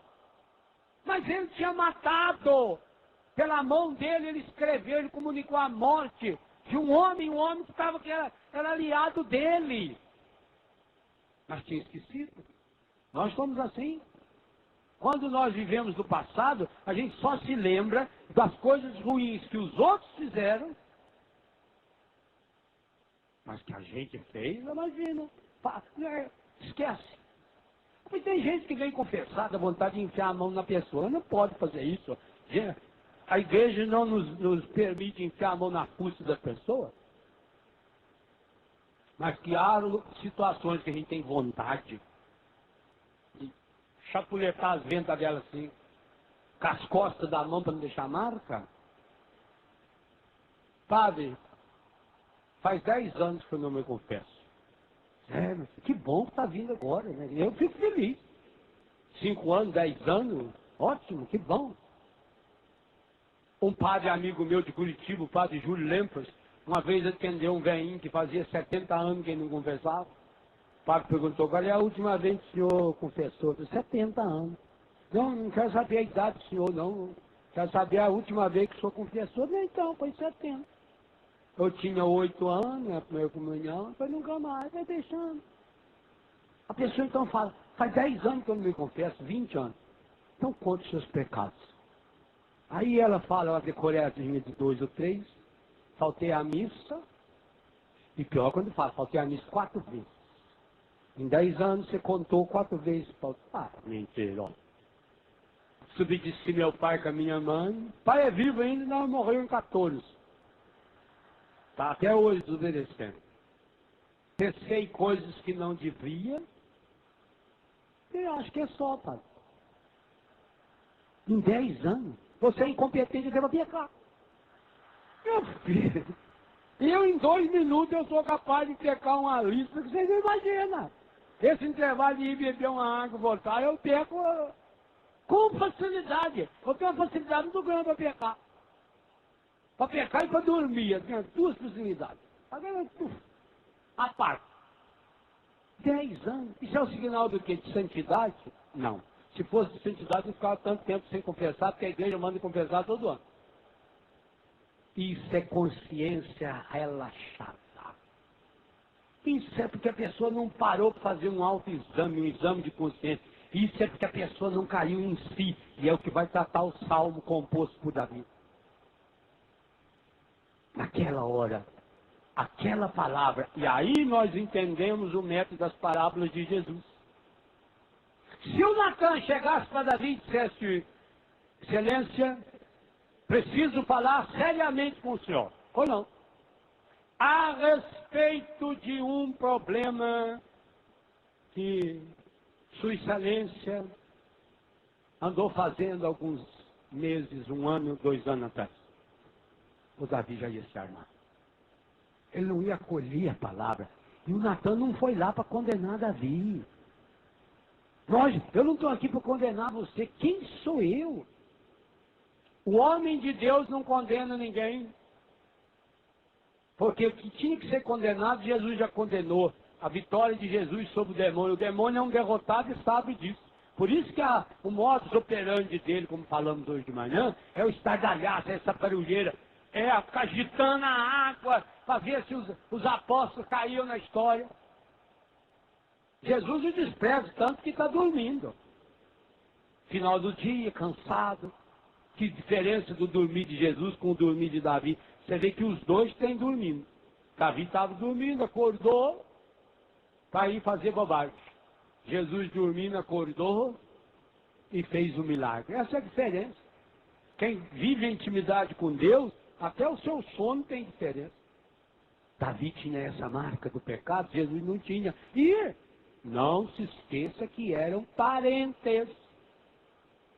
Mas ele tinha matado. Pela mão dele ele escreveu, ele comunicou a morte de um homem que era aliado dele. Mas tinha esquecido. Nós somos assim. Quando nós vivemos do passado, a gente só se lembra das coisas ruins que os outros fizeram, mas que a gente fez, imagina. Esquece. Mas tem gente que vem confessar, dá vontade de enfiar a mão na pessoa. Não pode fazer isso. A igreja não nos permite enfiar a mão na fuça da pessoa. Mas que há situações que a gente tem vontade de chapuletar as ventas dela assim, com as costas da mão para não deixar marca. Padre, faz 10 anos que eu não me confesso. Que bom que está vindo agora, né? Eu fico feliz. 5 anos, 10 anos, ótimo, que bom. Um padre amigo meu de Curitiba, o padre Júlio Lempers, uma vez atendeu um velhinho que fazia 70 anos que ele não confessava. O padre perguntou, qual é a última vez que o senhor confessou? 70 anos. Não quero saber a idade do senhor, não. Quero saber a última vez que o senhor confessou. Não, então, foi 70. Eu tinha 8 anos, na primeira comunhão, foi nunca mais, vai deixando. A pessoa então fala, faz 10 anos que eu não me confesso, 20 anos. Então conte os seus pecados. Aí ela fala, ela decorei a de 2 ou 3, faltei a missa, e pior quando fala, faltei a missa 4 vezes. Em 10 anos você contou 4 vezes. Mentira, ó. Subi de cima meu pai com a minha mãe, pai é vivo ainda, não morreu em 14. Está até hoje desobedecendo. Pensei coisas que não devia, eu acho que é só, pai. Em 10 anos. Você é incompetente de pecar. Meu filho, eu em 2 minutos eu sou capaz de pecar uma lista que vocês não imaginam. Esse intervalo de ir beber uma água e voltar, eu peco com facilidade. Eu tenho uma facilidade muito grande para pecar. Para pecar e para dormir. Eu tenho 2 facilidades. Agora, a parte. 10 anos. Isso é o sinal do quê? De santidade? Não. Se fosse de santidade, não ficava tanto tempo sem confessar, porque a igreja manda confessar todo ano. Isso é consciência relaxada. Isso é porque a pessoa não parou para fazer um autoexame, um exame de consciência. Isso é porque a pessoa não caiu em si. E é o que vai tratar o salmo composto por Davi. Naquela hora, aquela palavra. E aí nós entendemos o método das parábolas de Jesus. Se o Natan chegasse para Davi e dissesse: Excelência, preciso falar seriamente com o senhor. Ou não? A respeito de um problema que Sua Excelência andou fazendo alguns meses, 1 ano, 2 anos atrás. O Davi já ia se armar. Ele não ia acolher a palavra. E o Natan não foi lá para condenar Davi. Eu não estou aqui para condenar você. Quem sou eu? O homem de Deus não condena ninguém. Porque o que tinha que ser condenado, Jesus já condenou. A vitória de Jesus sobre o demônio. O demônio é um derrotado e sabe disso. Por isso que o modus operandi dele, como falamos hoje de manhã, é o estardalhaço, é essa barulheira. É ficar agitando a água para ver se os apóstolos caíam na história. Jesus o despreza tanto que está dormindo. Final do dia, cansado. Que diferença do dormir de Jesus com o dormir de Davi. Você vê que os dois têm dormindo. Davi estava dormindo, acordou para ir fazer bobagem. Jesus dormindo, acordou e fez o milagre. Essa é a diferença. Quem vive a intimidade com Deus, até o seu sono tem diferença. Davi tinha essa marca do pecado, Jesus não tinha. E não se esqueça que eram parentes.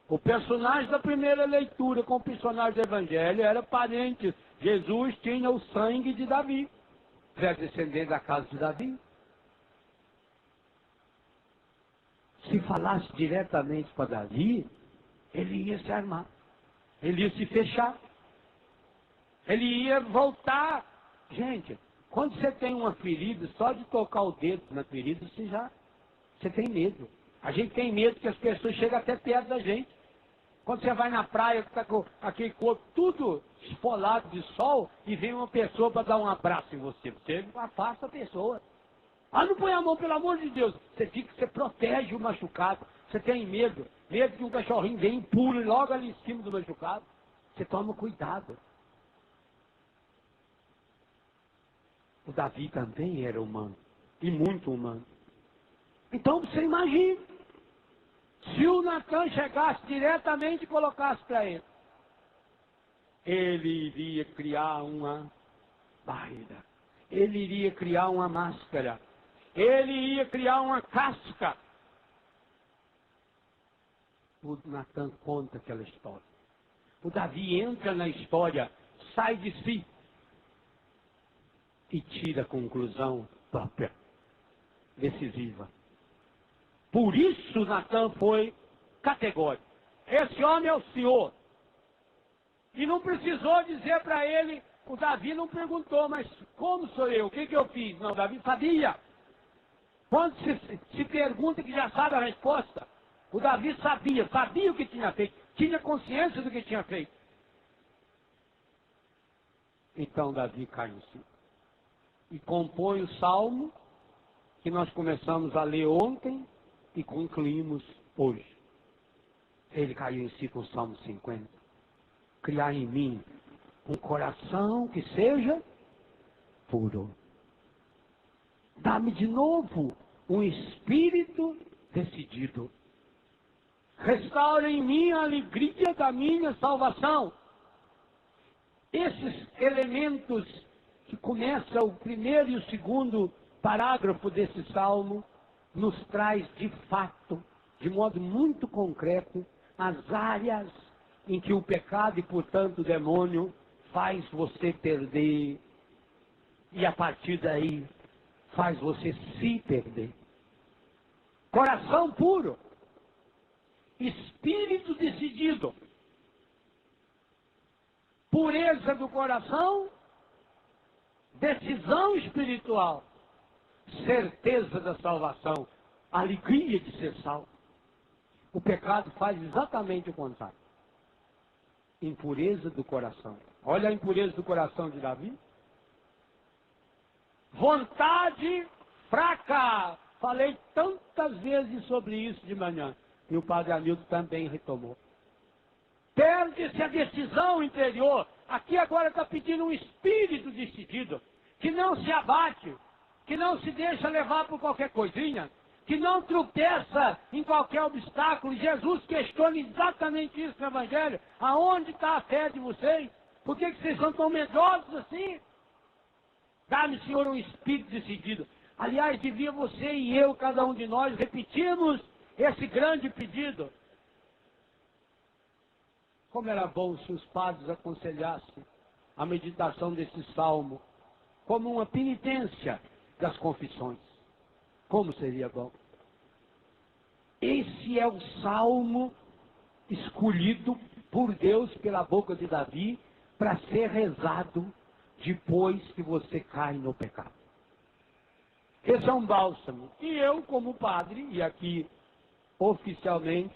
O personagem da primeira leitura com o personagem do Evangelho era parente. Jesus tinha o sangue de Davi. Era descendente da casa de Davi. Se falasse diretamente para Davi, ele ia se armar. Ele ia se fechar. Ele ia voltar. Gente, quando você tem uma ferida, só de tocar o dedo na ferida, você tem medo. A gente tem medo que as pessoas cheguem até perto da gente. Quando você vai na praia, está com aquele corpo tudo esfolado de sol, e vem uma pessoa para dar um abraço em você. Você afasta a pessoa. Ah, não põe a mão, pelo amor de Deus. Você protege o machucado. Você tem medo. Medo que um cachorrinho venha e pule logo ali em cima do machucado. Você toma cuidado. O Davi também era humano. E muito humano. Então você imagina. Se o Natan chegasse diretamente e colocasse para ele, ele iria criar uma barreira. Ele iria criar uma máscara. Ele ia criar uma casca. O Natan conta aquela história. O Davi entra na história, sai de si e tira a conclusão própria, decisiva. Por isso Natan foi categórico. Esse homem é o Senhor. E não precisou dizer para ele, o Davi não perguntou, mas como sou eu? O que eu fiz? Não, o Davi sabia. Quando se pergunta que já sabe a resposta, o Davi sabia o que tinha feito, tinha consciência do que tinha feito. Então Davi cai em si. E compõe o salmo que nós começamos a ler ontem e concluímos hoje. Ele caiu em si com o Salmo 50. Criar em mim um coração que seja puro. Dá-me de novo um espírito decidido. Restaura em mim a alegria da minha salvação. Esses elementos que começa o primeiro e o segundo parágrafo desse salmo nos traz de fato, de modo muito concreto, as áreas em que o pecado e, portanto, o demônio faz você perder e, a partir daí, faz você se perder. Coração puro, espírito decidido, pureza do coração, decisão espiritual, certeza da salvação, alegria de ser salvo. O pecado faz exatamente o contrário. Impureza do coração. Olha a impureza do coração de Davi. Vontade fraca. Falei tantas vezes sobre isso de manhã. E o padre Hamilton também retomou. Perde-se a decisão interior. Aqui agora está pedindo um espírito decidido. que não se abate, que não se deixa levar por qualquer coisinha, que não tropeça em qualquer obstáculo. Jesus questiona exatamente isso no Evangelho. Aonde está a fé de vocês? Por que vocês são tão medrosos assim? Dá-me, Senhor, um espírito decidido. Aliás, devia você e eu, cada um de nós, repetirmos esse grande pedido. Como era bom se os padres aconselhassem a meditação desse salmo como uma penitência das confissões. Como seria bom. Esse é o salmo escolhido por Deus pela boca de Davi para ser rezado depois que você cai no pecado. Esse é um bálsamo. E eu, como padre, e aqui oficialmente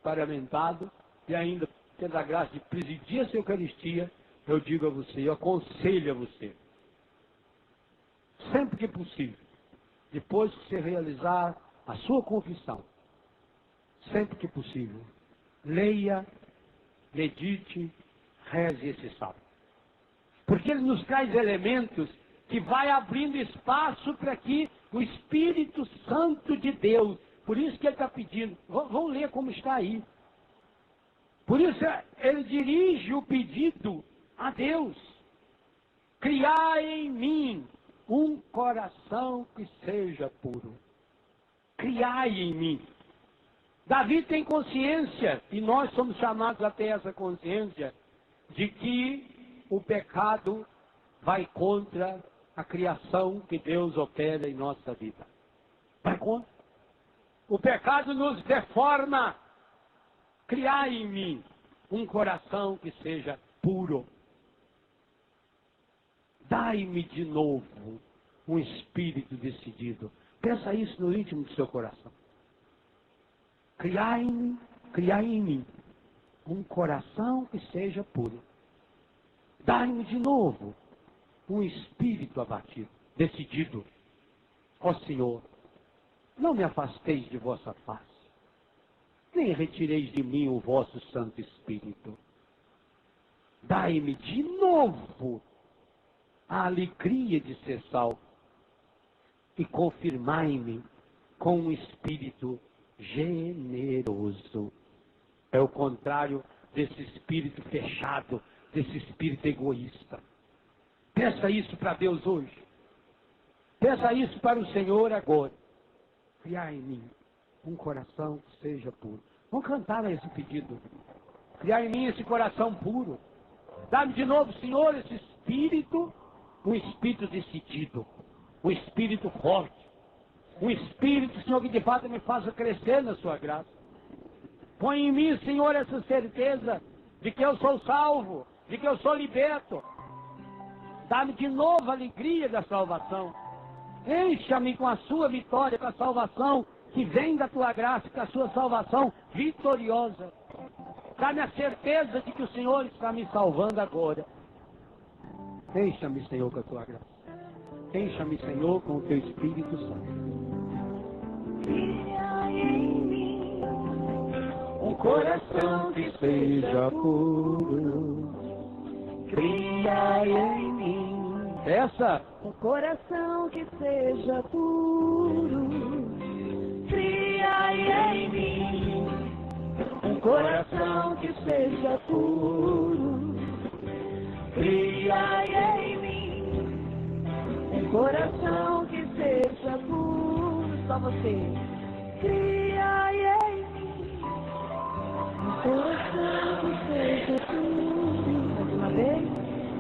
paramentado, e ainda tendo a graça de presidir essa Eucaristia, eu digo a você, eu aconselho a você, sempre que possível, depois que você realizar a sua confissão, sempre que possível, leia, medite, reze esse salmo. Porque ele nos traz elementos que vai abrindo espaço para que o Espírito Santo de Deus, por isso que ele está pedindo, vamos ler como está aí. Por isso ele dirige o pedido a Deus. Criai em mim um coração que seja puro. Criai em mim. Davi tem consciência, e nós somos chamados a ter essa consciência, de que o pecado vai contra a criação que Deus opera em nossa vida. Vai contra. O pecado nos deforma. Criai em mim um coração que seja puro. Dai-me de novo um espírito decidido. Pensa isso no íntimo do seu coração. Criai em mim um coração que seja puro. Dai-me de novo um espírito abatido, decidido. Ó Senhor, não me afasteis de vossa face, nem retireis de mim o vosso Santo Espírito. Dai-me de novo a alegria de ser salvo e confirmai-me com um espírito generoso. É o contrário desse espírito fechado, desse espírito egoísta. Peça isso para Deus hoje. Peça isso para o Senhor agora. Criar em mim um coração que seja puro. Vamos cantar esse pedido. Criar em mim esse coração puro. Dá-me de novo, Senhor, esse espírito, um espírito decidido, um espírito forte, um espírito, Senhor, que de fato me faça crescer na sua graça. Põe em mim, Senhor, essa certeza de que eu sou salvo, de que eu sou liberto. Dá-me de novo a alegria da salvação. Encha-me com a sua vitória, com a salvação que vem da tua graça, com a sua salvação vitoriosa. Dá-me a certeza de que o Senhor está me salvando agora. Encha-me, Senhor, com a tua graça. Encha-me, Senhor, com o teu Espírito Santo. Cria em mim Um coração que seja puro. Cria em mim Essa um coração que seja puro. Cria em mim um coração que seja puro. Cria em mim um coração que seja puro. Só você. Cria em mim um coração que seja puro. Mais uma vez.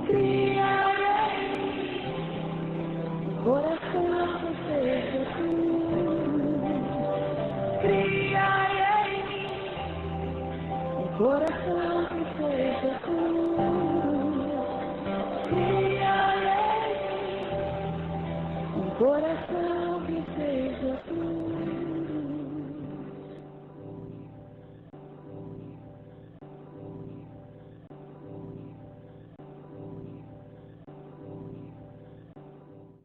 Cria em mim um coração que seja puro. Cria em mim um coração que seja puro. Cria em mim um coração